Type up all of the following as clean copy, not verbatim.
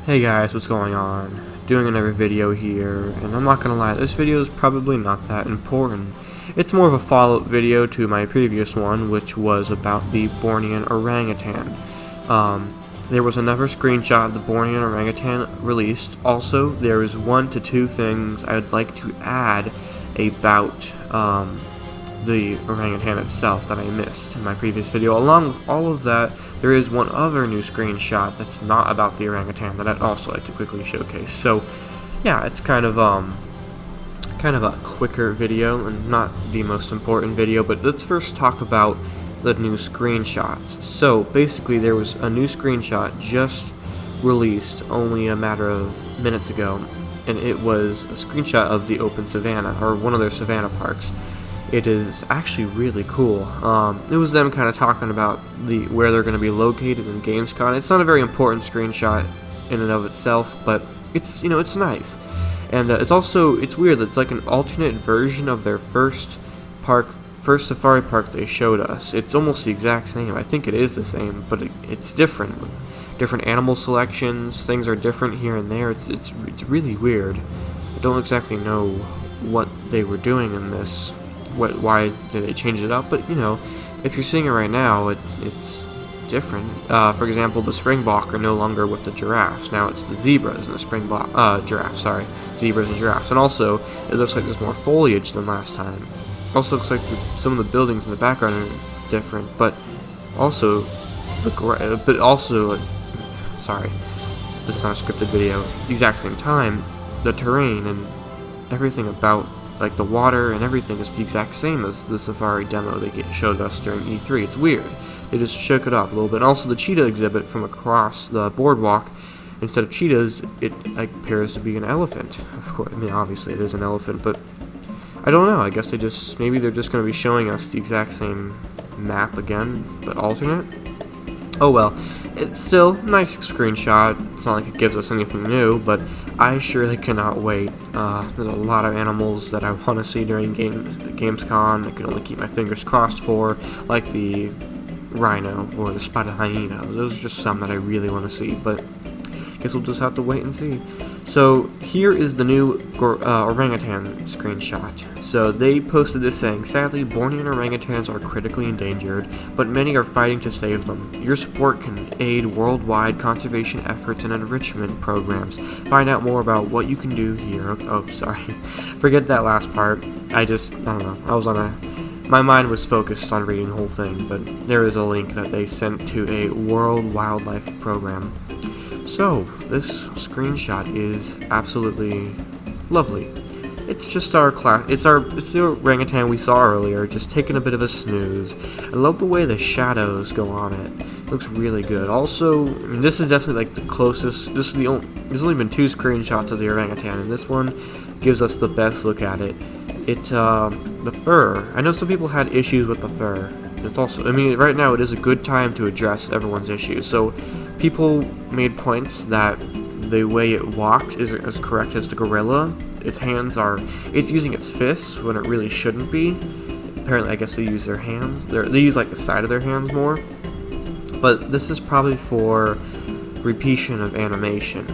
Hey guys, what's going on? Doing another video here, and I'm not gonna lie, this video is probably not that important. It's more of a follow-up video to my previous one, which was about the Bornean orangutan. There was another screenshot of the Bornean orangutan released. Also, there is 1 to 2 things I would like to add about the orangutan itself that I missed in my previous video. Along with all of that, there is one other new screenshot that's not about the orangutan that I'd also like to quickly showcase. So, yeah, it's kind of a quicker video and not the most important video, but let's first talk about the new screenshots. So, basically, there was a new screenshot just released only a matter of minutes ago, and it was a screenshot of the open Savanna, or one of their Savanna parks. It is actually really cool. It was them kind of talking about where they're going to be located in Gamescom. It's not a very important screenshot in and of itself, but it's it's nice, and it's weird. It's like an alternate version of their first safari park they showed us. It's almost the exact same. I think it is the same, but it's different. Different animal selections. Things are different here and there. It's really weird. I don't exactly know what they were doing in this. Why did they change it up? But if you're seeing it right now, it's different. For example, the Springbok are no longer with the giraffes. Now it's the zebras and the Springbok giraffes. Sorry, zebras and giraffes. And also, it looks like there's more foliage than last time. Also, looks like some of the buildings in the background are different. But also, sorry, this is not a scripted video. At the exact same time, the terrain and everything about, like, the water and everything is the exact same as the safari demo they showed us during E3. It's weird. They just shook it up a little bit. And also the cheetah exhibit from across the boardwalk, instead of cheetahs, it appears to be an elephant. Of course, I mean, obviously it is an elephant, but I don't know. I guess maybe they're just going to be showing us the exact same map again, but alternate. Oh well, it's still a nice screenshot. It's not like it gives us anything new, but I surely cannot wait. There's a lot of animals that I want to see during Gamescom. I can only keep my fingers crossed for, like the rhino or the spotted hyena. Those are just some that I really want to see, but I guess we'll just have to wait and see. So here is the new orangutan screenshot. So they posted this saying, "Sadly, Bornean orangutans are critically endangered, but many are fighting to save them. Your support can aid worldwide conservation efforts and enrichment programs. Find out more about what you can do here." Oh, sorry. Forget that last part. I don't know. My mind was focused on reading the whole thing, but there is a link that they sent to a World Wildlife Program. So, this screenshot is absolutely lovely. It's just it's the orangutan we saw earlier, just taking a bit of a snooze. I love the way the shadows go on it. It looks really good. Also, I mean, this is definitely like the closest. There's only been 2 screenshots of the orangutan, and this one gives us the best look at it. The fur. I know some people had issues with the fur. It's also, I mean, right now it is a good time to address everyone's issues. So, people made points that the way it walks isn't as correct as the gorilla. It's using its fists when it really shouldn't be. Apparently, I guess they use their hands. They use like the side of their hands more. But this is probably for repetition of animation.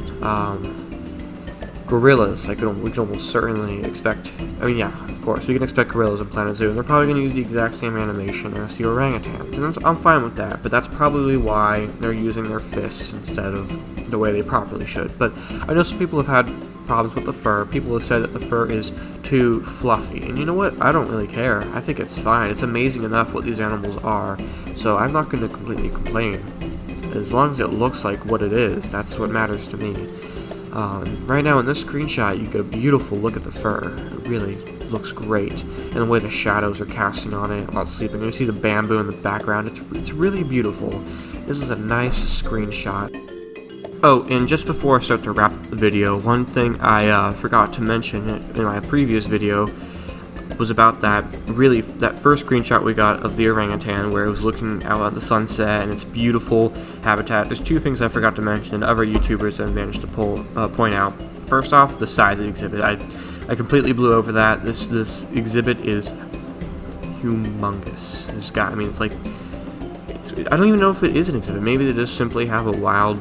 Gorillas, we can almost certainly expect. I mean, yeah, of course, we can expect gorillas in Planet Zoo, and they're probably going to use the exact same animation as the orangutans, and I'm fine with that. But that's probably why they're using their fists instead of the way they properly should. But I know some people have had problems with the fur. People have said that the fur is too fluffy, and you know what? I don't really care. I think it's fine. It's amazing enough what these animals are, so I'm not going to completely complain. As long as it looks like what it is, that's what matters to me. Right now in this screenshot, you get a beautiful look at the fur. It really looks great, and the way the shadows are casting on it while sleeping. You see the bamboo in the background. It's really beautiful. This is a nice screenshot. Oh, and just before I start to wrap up the video, one thing I forgot to mention in my previous video was about that first screenshot we got of the orangutan, where it was looking out at the sunset and its beautiful habitat. There's 2 things I forgot to mention, and other YouTubers have managed to point out. First off, the size of the exhibit. I completely blew over that. This exhibit is humongous. I don't even know if it is an exhibit. Maybe they just simply have a wild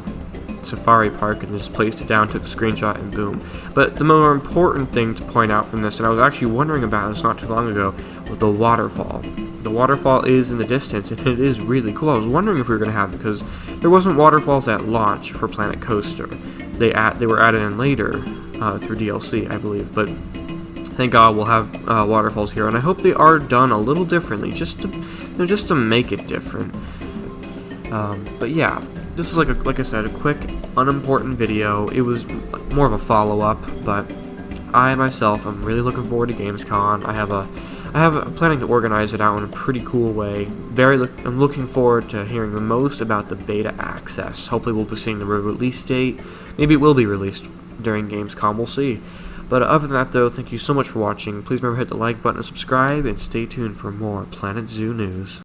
safari park and just placed it down, took a screenshot, and boom. But the more important thing to point out from this, and I was actually wondering about this not too long ago, was the waterfall. The waterfall is in the distance, and it is really cool. I was wondering if we were going to have it, because there wasn't waterfalls at launch for Planet Coaster. They were added in later through DLC, I believe, but thank God we'll have waterfalls here, and I hope they are done a little differently, just to make it different. But yeah, this is like I said, a quick, unimportant video. It was more of a follow-up, but I myself am really looking forward to Gamescom. I'm planning to organize it out in a pretty cool way. I'm looking forward to hearing the most about the beta access. Hopefully we'll be seeing the release date. Maybe it will be released during Gamescom, we'll see. But other than that though, thank you so much for watching. Please remember to hit the like button and subscribe, and stay tuned for more Planet Zoo news.